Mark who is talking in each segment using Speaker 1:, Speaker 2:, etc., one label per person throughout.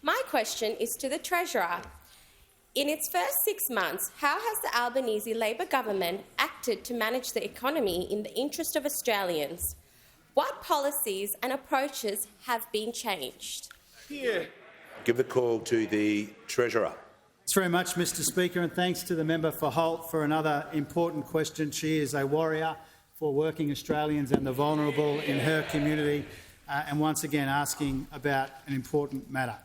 Speaker 1: My question is to the Treasurer. In its first 6 months, how has the Albanese Labor government acted to manage the economy in the interest of Australians? What policies and approaches have been changed?
Speaker 2: Give the call to the Treasurer.
Speaker 3: Thanks very much, Mr Speaker, and thanks to the member for Holt for another important question. She is a warrior for working Australians and the vulnerable in her community, and once again asking about an important matter.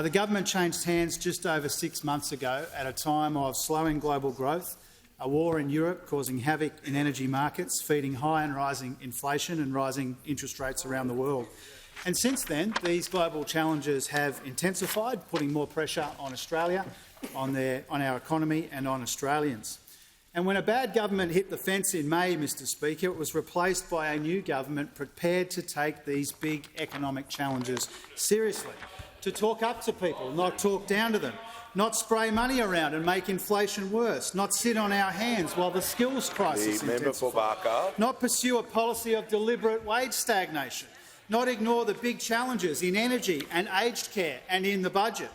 Speaker 3: The government changed hands just over 6 months ago at a time of slowing global growth, a war in Europe causing havoc in energy markets, feeding high and rising inflation and rising interest rates around the world. And since then, these global challenges have intensified, putting more pressure on Australia, on our economy and on Australians. And when a bad government hit the fence in May, Mr Speaker, it was replaced by a new government prepared to take these big economic challenges seriously, to talk up to people, not talk down to them, not spray money around and make inflation worse, not sit on our hands while the skills crisis intensifies, not pursue a policy of deliberate wage stagnation, not ignore the big challenges in energy and aged care and in the budget.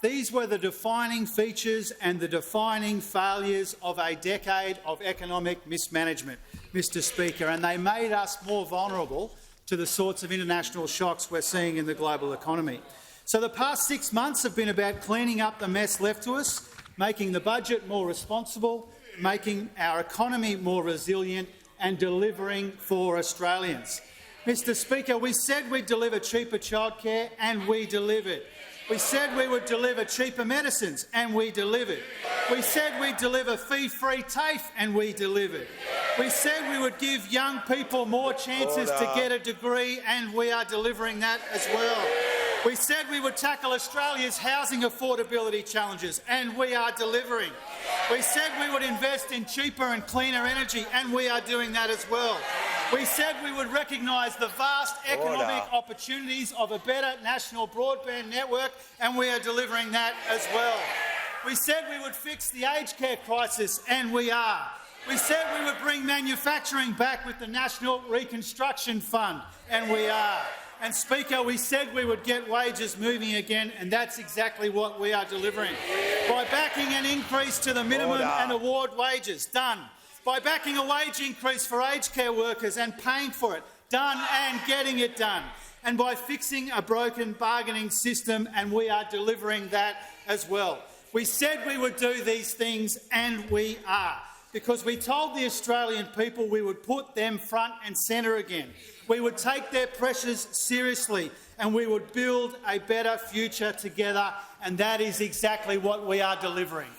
Speaker 3: These were the defining features and the defining failures of a decade of economic mismanagement, Mr Speaker, and they made us more vulnerable to the sorts of international shocks we're seeing in the global economy. So the past 6 months have been about cleaning up the mess left to us, making the budget more responsible, making our economy more resilient and delivering for Australians. Mr Speaker, we said we'd deliver cheaper childcare and we delivered. We said we would deliver cheaper medicines and we delivered. We said we'd deliver fee-free TAFE and we delivered. We said we would give young people more chances to get a degree and we are delivering that as well. We said we would tackle Australia's housing affordability challenges and we are delivering. We said we would invest in cheaper and cleaner energy and we are doing that as well. We said we would recognise the vast economic opportunities of a better national broadband network and we are delivering that as well. We said we would fix the aged care crisis and we are. We said we would bring manufacturing back with the National Reconstruction Fund and we are. And, Speaker, we said we would get wages moving again, and that's exactly what we are delivering. By backing an increase to the minimum and award wages, done. By backing a wage increase for aged care workers and paying for it, done and getting it done. And by fixing a broken bargaining system, and we are delivering that as well. We said we would do these things, and we are, because we told the Australian people we would put them front and centre again. We would take their pressures seriously and we would build a better future together, and that is exactly what we are delivering.